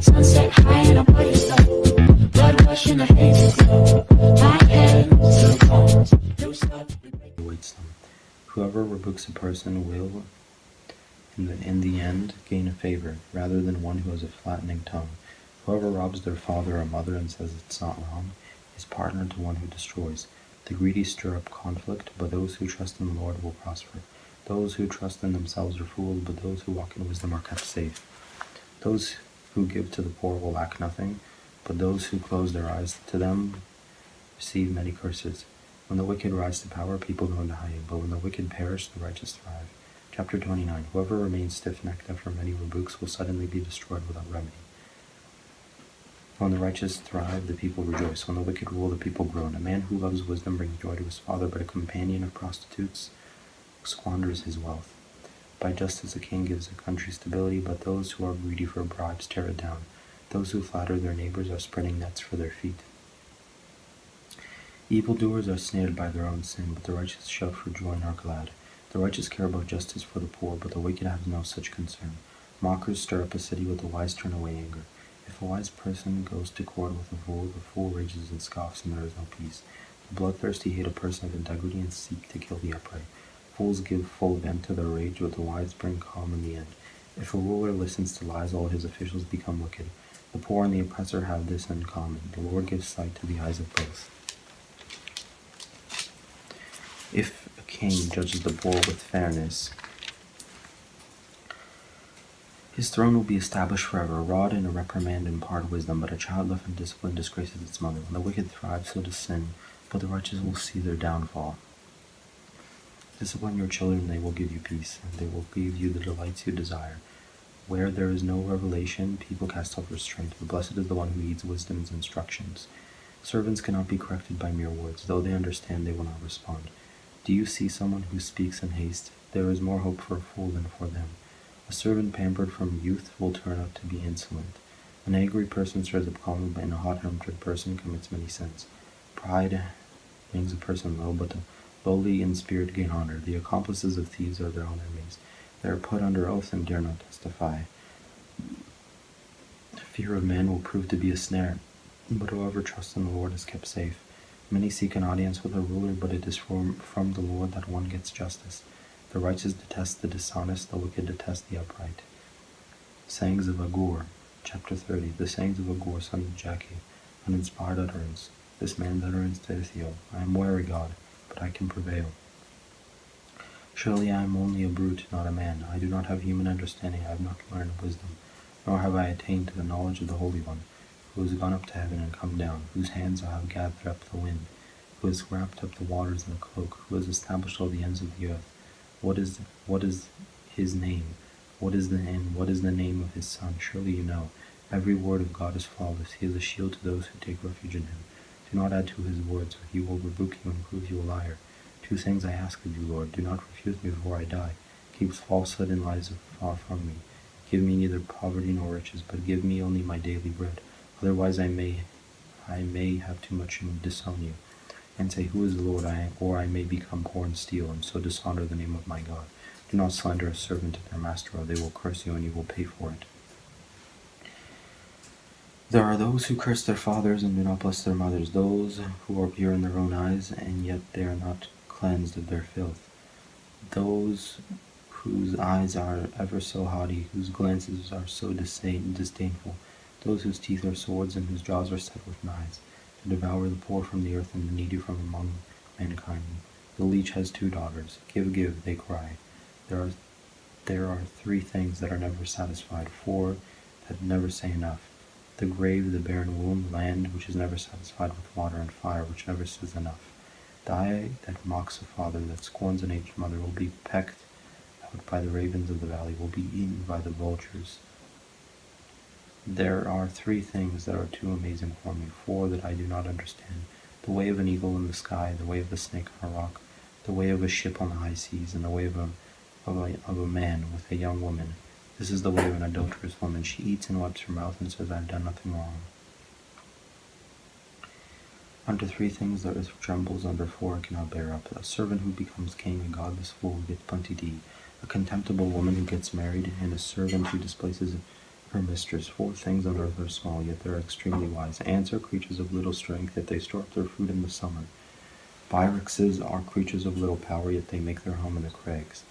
Sunset high and I'm by your side. Blood rush in the haze glow. My hands to the bones. Loose up. Awaits them. Whoever rebukes a person will, in the end, gain a favor, rather than one who has a flattening tongue. Whoever robs their father or mother and says it's not wrong is partner to one who destroys. The greedy stir up conflict, but those who trust in the Lord will prosper. Those who trust in themselves are fools, but those who walk in wisdom are kept safe. Those who give to the poor will lack nothing, but those who close their eyes to them receive many curses. When the wicked rise to power, people go into hiding, but when the wicked perish, the righteous thrive. Chapter 29. Whoever remains stiff-necked after many rebukes will suddenly be destroyed without remedy. When the righteous thrive, the people rejoice. When the wicked rule, the people groan. A man who loves wisdom brings joy to his father, but a companion of prostitutes squanders his wealth. By justice a king gives a country stability, but those who are greedy for bribes tear it down. Those who flatter their neighbors are spreading nets for their feet. Evildoers are snared by their own sin, but the righteous shout for joy and are glad. The righteous care about justice for the poor, but the wicked have no such concern. Mockers stir up a city, but the wise turn away anger. If a wise person goes to court with a fool, the fool rages and scoffs, and there is no peace. The bloodthirsty hate a person of integrity and seek to kill the upright. Fools give full vent to their rage, but the wise bring calm in the end. If a ruler listens to lies, all his officials become wicked. The poor and the oppressor have this in common. The Lord gives sight to the eyes of both. If a king judges the poor with fairness, his throne will be established forever. A rod and a reprimand impart wisdom, but a child left undisciplined disgraces its mother. When the wicked thrive, so does sin, but the righteous will see their downfall. Discipline your children, they will give you peace, and they will give you the delights you desire. Where there is no revelation, people cast off restraint, but blessed is the one who heeds wisdom's instructions. Servants cannot be corrected by mere words. Though they understand, they will not respond. Do you see someone who speaks in haste? There is more hope for a fool than for them. A servant pampered from youth will turn out to be insolent. An angry person stirs up calm, but a hot-tempered person commits many sins. Pride brings a person low, but the lowly in spirit gain honor. The accomplices of thieves are their own enemies. They are put under oath and dare not testify. Fear of man will prove to be a snare, but whoever trusts in the Lord is kept safe. Many seek an audience with a ruler, but it is from the Lord that one gets justice. The righteous detest the dishonest, the wicked detest the upright. Sayings of Agur, chapter 30. The sayings of Agur, son of Jackie, an inspired utterance. This man's utterance to Ithiel. I am wary, God, but I can prevail. Surely I am only a brute, not a man. I do not have human understanding. I have not learned wisdom, nor have I attained to the knowledge of the Holy One, who has gone up to heaven and come down, whose hands have gathered up the wind, who has wrapped up the waters in a cloak, who has established all the ends of the earth. What is his name? What is the name of his son? Surely you know. Every word of God is flawless. He is a shield to those who take refuge in him. Do not add to his words, or he will rebuke you and prove you a liar. 2 things I ask of you, Lord. Do not refuse me before I die. Keep falsehood and lies far from me. Give me neither poverty nor riches, but give me only my daily bread. Otherwise I may have too much and disown you, and say, who is the Lord? Or I may become poor and steal, and so dishonor the name of my God. Do not slander a servant to their master, or they will curse you, and you will pay for it. There are those who curse their fathers and do not bless their mothers, those who are pure in their own eyes, and yet they are not cleansed of their filth. Those whose eyes are ever so haughty, whose glances are so disdainful, those whose teeth are swords and whose jaws are set with knives, to devour the poor from the earth and the needy from among mankind. The leech has 2 daughters. Give, give, they cry. There are 3 things that are never satisfied, 4 that never say enough. The grave, the barren womb, land which is never satisfied with water, and fire which never says enough. The eye that mocks a father, that scorns an aged mother, will be pecked out by the ravens of the valley, will be eaten by the vultures. There are 3 things that are too amazing for me, 4 that I do not understand. The way of an eagle in the sky, the way of the snake on a rock, the way of a ship on the high seas, and the way of a man with a young woman. This is the way of an adulterous woman. She eats and wipes her mouth and says, I have done nothing wrong. Unto 3 things the earth trembles, under 4 I cannot bear up. A servant who becomes king, a godless fool who gets plenty to eat, a contemptible woman who gets married, and a servant who displaces her mistress. 4 things on earth are small, yet they are extremely wise. Ants are creatures of little strength, yet they store up their food in the summer. Byrexes are creatures of little power, yet they make their home in the crags.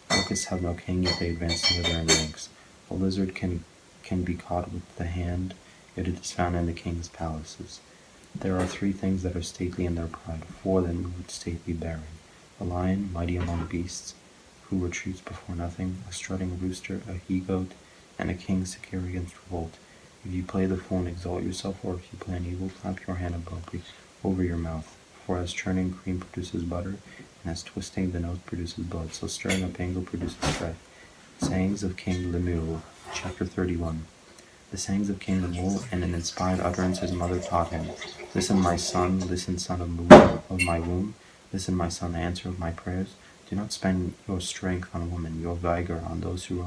Locusts have no king, yet they advance near their ranks. A lizard can be caught with the hand, yet it is found in the king's palaces. There are 3 things that are stately in their pride, 4 that move with stately bearing. A lion, mighty among beasts, who retreats before nothing, a strutting rooster, a he-goat, and a king secure against revolt. If you play the fool and exalt yourself, or if you play an evil, clap your hand abruptly over your mouth. For as churning cream produces butter, and as twisting the nose produces blood, so stirring up anger produces strife. Sayings of King Lemuel, chapter 31. The sayings of King Lemuel, and an inspired utterance his mother taught him. Listen, my son, listen, son of my womb. Listen, my son, the answer of my prayers. Do not spend your strength on women, your vigor on those who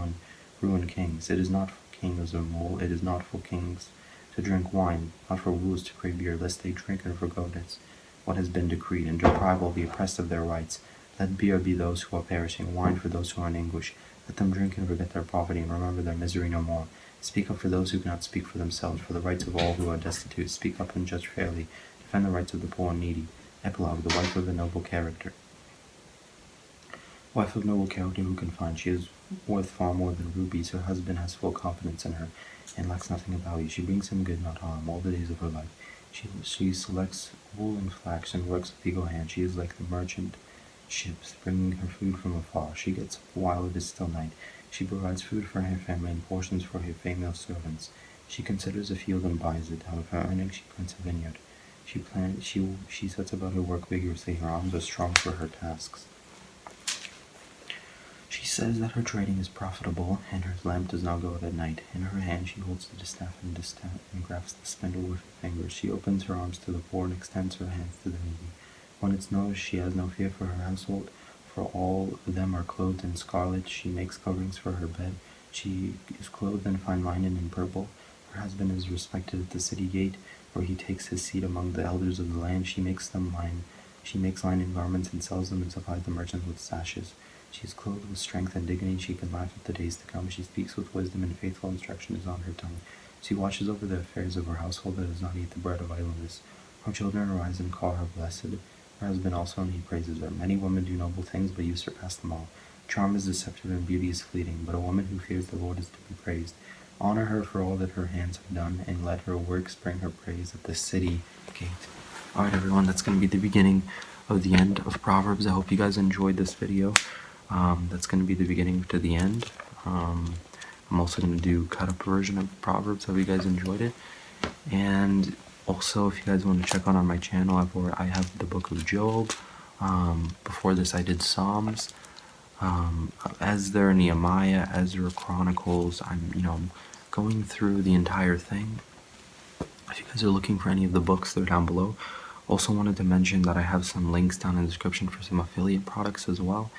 ruin kings. It is not for kings of mole, it is not for kings to drink wine, not for rulers to crave beer, lest they drink and forget what has been decreed, and deprive all the oppressed of their rights. Let beer be those who are perishing, wine for those who are in anguish. Let them drink and forget their poverty, and remember their misery no more. Speak up for those who cannot speak for themselves, for the rights of all who are destitute. Speak up and judge fairly. Defend the rights of the poor and needy. Epilogue, the wife of a noble character. Wife of noble character who can find? She is worth far more than rubies. Her husband has full confidence in her, and lacks nothing of value. She brings him good, not harm, all the days of her life. She selects wool and flax and works with eagle hand. She is like the merchant ships, bringing her food from afar. She gets up while it is still night. She provides food for her family and portions for her female servants. She considers a field and buys it. Out of her earnings she plants a vineyard. She sets about her work vigorously. Her arms are strong for her tasks. She says that her trading is profitable, and her lamp does not go out at night. In her hand she holds the distaff and grasps the spindle with her fingers. She opens her arms to the poor and extends her hands to the needy. When it snows, she has no fear for her household, for all of them are clothed in scarlet. She makes coverings for her bed. She is clothed in fine linen and purple. Her husband is respected at the city gate, where he takes his seat among the elders of the land. She makes linen garments and sells them, and supplies the merchants with sashes. She is clothed with strength and dignity. She can laugh at the days to come. She speaks with wisdom, and faithful instruction is on her tongue. She watches over the affairs of her household, and does not eat the bread of idleness. Her children arise and call her blessed. Her husband also, and he praises her. Many women do noble things, but you surpass them all. Charm is deceptive, and beauty is fleeting, but a woman who fears the Lord is to be praised. Honor her for all that her hands have done, and let her works bring her praise at the city gate. Alright everyone, that's going to be the beginning of the end of Proverbs. I hope you guys enjoyed this video. That's going to be the beginning to the end. I'm also going to do cut up version of Proverbs. Hope you guys enjoyed it. And also, if you guys want to check out on my channel, I have the Book of Job. Before this, I did Psalms, Ezra, Nehemiah, Ezra, Chronicles. I'm going through the entire thing. If you guys are looking for any of the books, they're down below. Also wanted to mention that I have some links down in the description for some affiliate products as well.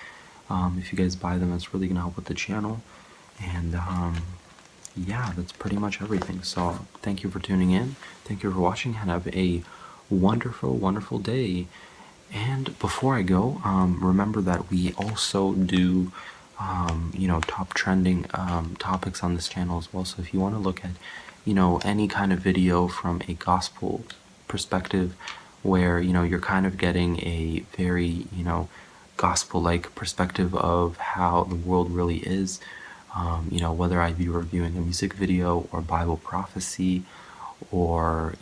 If you guys buy them, it's really gonna help with the channel. And yeah, that's pretty much everything. So thank you for tuning in. Thank you for watching, and have a wonderful, wonderful day. And before I go, remember that we also do, top trending topics on this channel as well. So if you want to look at, any kind of video from a gospel perspective, where, you're kind of getting a very, gospel-like perspective of how the world really is, whether I be reviewing a music video or Bible prophecy, or,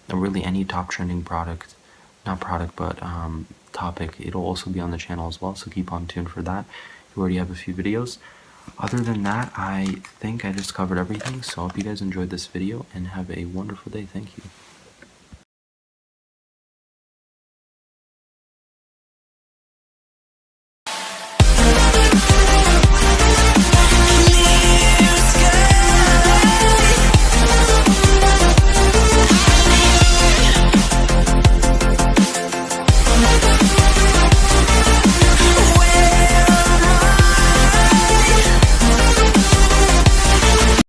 really any top trending topic, it'll also be on the channel as well, so keep on tuned for that. You already have a few videos. Other than that, I think I just covered everything, so I hope you guys enjoyed this video, and have a wonderful day. Thank you.